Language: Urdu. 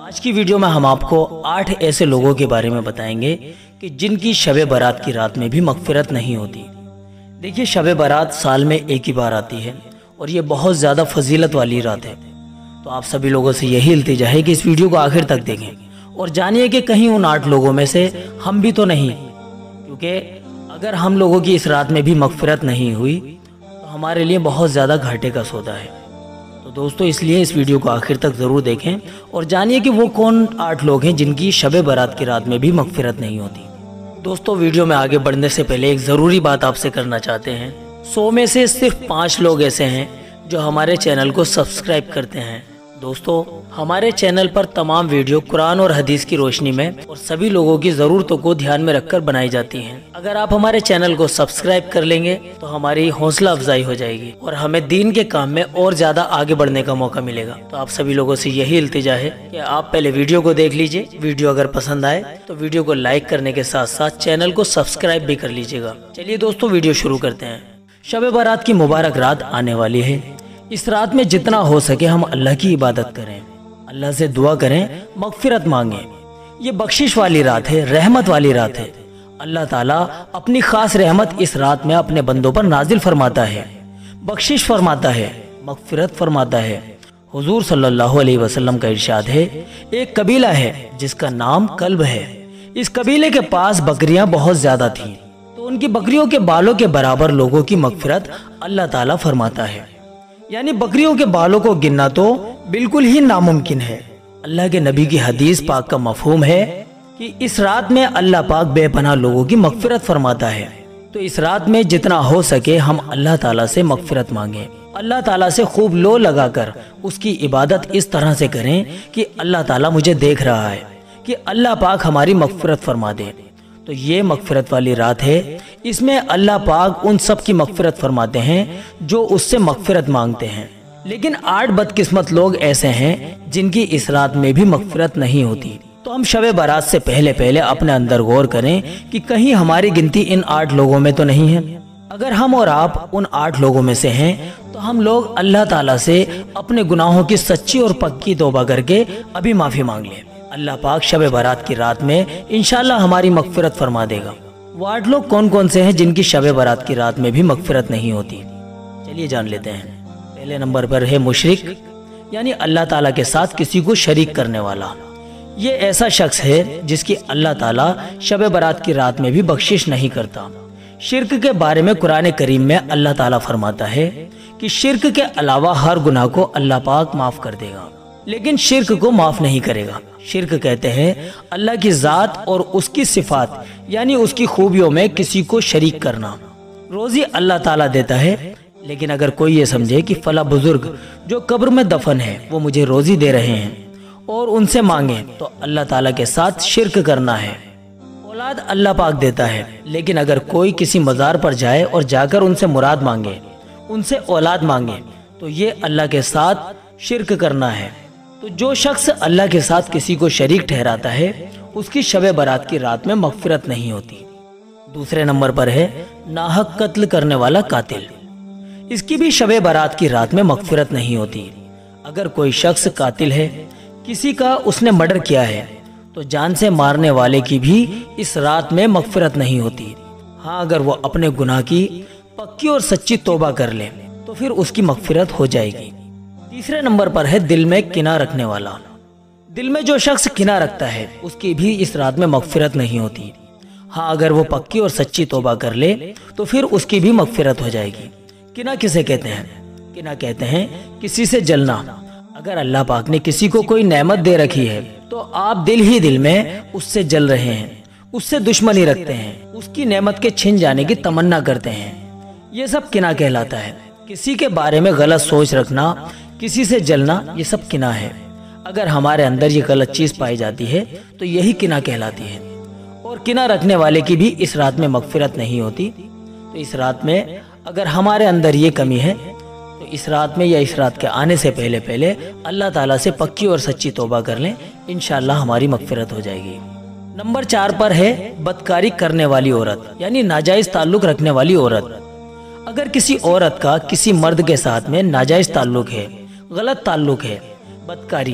آج کی ویڈیو میں ہم آپ کو 8 ایسے لوگوں کے بارے میں بتائیں گے کہ جن کی شب برات کی رات میں بھی مغفرت نہیں ہوتی۔ دیکھیے، شب برات سال میں ایک ہی بار آتی ہے اور یہ بہت زیادہ فضیلت والی رات ہے۔ تو آپ سبھی لوگوں سے یہی التجا ہے کہ اس ویڈیو کو آخر تک دیکھیں اور جانیے کہ کہیں ان 8 لوگوں میں سے ہم بھی تو نہیں، کیونکہ اگر ہم لوگوں کی اس رات میں بھی مغفرت نہیں ہوئی تو ہمارے لیے بہت زیادہ گھاٹے کا سودا ہے۔ تو دوستو، اس لیے اس ویڈیو کو آخر تک ضرور دیکھیں اور جانیے کہ وہ کون 8 لوگ ہیں جن کی شب برات کی رات میں بھی مغفرت نہیں ہوتی۔ دوستو، ویڈیو میں آگے بڑھنے سے پہلے ایک ضروری بات آپ سے کرنا چاہتے ہیں۔ 100 میں سے صرف 5 لوگ ایسے ہیں جو ہمارے چینل کو سبسکرائب کرتے ہیں۔ دوستو، ہمارے چینل پر تمام ویڈیو قرآن اور حدیث کی روشنی میں اور سبھی لوگوں کی ضرورتوں کو دھیان میں رکھ کر بنائی جاتی ہیں۔ اگر آپ ہمارے چینل کو سبسکرائب کر لیں گے تو ہماری حوصلہ افزائی ہو جائے گی اور ہمیں دین کے کام میں اور زیادہ آگے بڑھنے کا موقع ملے گا۔ تو آپ سبھی لوگوں سے یہی التجا ہے کہ آپ پہلے ویڈیو کو دیکھ لیجئے، ویڈیو اگر پسند آئے تو ویڈیو کو لائک کرنے کے ساتھ ساتھ چینل کو سبسکرائب بھی کر لیجئے گا۔ چلیے دوستو، ویڈیو شروع کرتے ہیں۔ شب برات کی مبارک رات آنے والی ہے۔ اس رات میں جتنا ہو سکے ہم اللہ کی عبادت کریں، اللہ سے دعا کریں، مغفرت مانگیں۔ یہ بخشش والی رات ہے، رحمت والی رات ہے۔ اللہ تعالیٰ اپنی خاص رحمت اس رات میں اپنے بندوں پر نازل فرماتا ہے، بخشش فرماتا ہے، مغفرت فرماتا ہے۔ حضور صلی اللہ علیہ وسلم کا ارشاد ہے، ایک قبیلہ ہے جس کا نام کلب ہے۔ اس قبیلے کے پاس بکریاں بہت زیادہ تھیں، تو ان کی بکریوں کے بالوں کے برابر لوگوں کی مغفرت اللہ تعالیٰ فرماتا ہے۔ یعنی بکریوں کے بالوں کو گننا تو بالکل ہی ناممکن ہے۔ اللہ کے نبی کی حدیث پاک کا مفہوم ہے کہ اس رات میں اللہ پاک بے پناہ لوگوں کی مغفرت فرماتا ہے۔ تو اس رات میں جتنا ہو سکے ہم اللہ تعالیٰ سے مغفرت مانگیں، اللہ تعالیٰ سے خوب لو لگا کر اس کی عبادت اس طرح سے کریں کہ اللہ تعالیٰ مجھے دیکھ رہا ہے، کہ اللہ پاک ہماری مغفرت فرما دے۔ تو یہ مغفرت والی رات ہے، اس میں اللہ پاک ان سب کی مغفرت فرماتے ہیں جو اس سے مغفرت مانگتے ہیں۔ لیکن 8 بدقسمت لوگ ایسے ہیں جن کی اس رات میں بھی مغفرت نہیں ہوتی۔ تو ہم شب برات سے پہلے اپنے اندر غور کریں کہ کہیں ہماری گنتی ان 8 لوگوں میں تو نہیں ہے۔ اگر ہم اور آپ ان 8 لوگوں میں سے ہیں تو ہم لوگ اللہ تعالیٰ سے اپنے گناہوں کی سچی اور پکی توبہ کر کے ابھی معافی مانگ لیں۔ اللہ پاک شب برات کی رات میں انشاءاللہ ہماری مغفرت فرما دے گا۔ وہ 8 لوگ کون سے ہیں جن کی شب برات کی رات میں بھی مغفرت نہیں ہوتی؟ چلیے جان لیتے ہیں۔ پہلے نمبر پر ہے مشرک، یعنی اللہ تعالیٰ کے ساتھ کسی کو شریک کرنے والا۔ یہ ایسا شخص ہے جس کی اللہ تعالیٰ شب برات کی رات میں بھی بخشش نہیں کرتا۔ شرک کے بارے میں قرآن کریم میں اللہ تعالیٰ فرماتا ہے کہ شرک کے علاوہ ہر گناہ کو اللہ پاک معاف کر دے گا، لیکن شرک کو معاف نہیں کرے گا۔ شرک کہتے ہیں اللہ کی ذات اور اس کی صفات یعنی اس کی خوبیوں میں کسی کو شریک کرنا۔ روزی اللہ تعالیٰ دیتا ہے، لیکن اگر کوئی یہ سمجھے کہ فلاں بزرگ جو قبر میں دفن ہے وہ مجھے روزی دے رہے ہیں اور ان سے مانگے، تو اللہ تعالیٰ کے ساتھ شرک کرنا ہے۔ اولاد اللہ پاک دیتا ہے، لیکن اگر کوئی کسی مزار پر جائے اور جا کر ان سے مراد مانگے، ان سے اولاد مانگے، تو یہ اللہ کے ساتھ شرک کرنا ہے۔ تو جو شخص اللہ کے ساتھ کسی کو شریک ٹھہراتا ہے اس کی شب برات کی رات میں مغفرت نہیں ہوتی۔ دوسرے نمبر پر ہے ناحق قتل کرنے والا قاتل۔ اس کی بھی شب برات کی رات میں مغفرت نہیں ہوتی۔ اگر کوئی شخص قاتل ہے، کسی کا اس نے مرڈر کیا ہے، تو جان سے مارنے والے کی بھی اس رات میں مغفرت نہیں ہوتی۔ ہاں، اگر وہ اپنے گناہ کی پکی اور سچی توبہ کر لے تو پھر اس کی مغفرت ہو جائے گی۔ تیسرے نمبر پر ہے دل میں کینہ رکھنے والا۔ دل میں جو شخص کینہ رکھتا ہے اس کی بھی اس رات میں مغفرت نہیں ہوتی۔ ہاں، اگر وہ پکی اور سچی توبہ کر لے تو پھر اس کی بھی مغفرت ہو جائے گی۔ کینہ کسے کہتے ہیں؟ کینہ کہتے ہیں کسی سے جلنا۔ اگر اللہ پاک نے کسی کو کوئی نعمت دے رکھی ہے تو آپ دل ہی دل میں اس سے جل رہے ہیں، اس سے دشمنی رکھتے ہیں، اس کی نعمت کے چھن جانے کی تمنا کرتے ہیں۔ یہ سب کینہ کہلاتا ہے۔ کسی کے بارے میں غلط سوچ رکھنا، کسی سے جلنا، یہ سب کینہ ہے۔ اگر ہمارے اندر یہ غلط چیز پائی جاتی ہے تو یہی کینہ کہلاتی ہے، اور کینہ رکھنے والے کی بھی اس رات میں مغفرت نہیں ہوتی۔ تو اس رات میں اگر ہمارے اندر یہ کمی ہے تو اس رات میں یا اس رات کے آنے سے پہلے اللہ تعالیٰ سے پکی اور سچی توبہ کر لیں، انشاءاللہ ہماری مغفرت ہو جائے گی۔ نمبر 4 پر ہے بدکاری کرنے والی عورت، یعنی ناجائز تعلق رکھنے والی عورت۔ اگر کسی عورت کا کسی مرد کے ساتھ میں ناجائز تعلق ہے، غلط تعلق ہے، بدکاری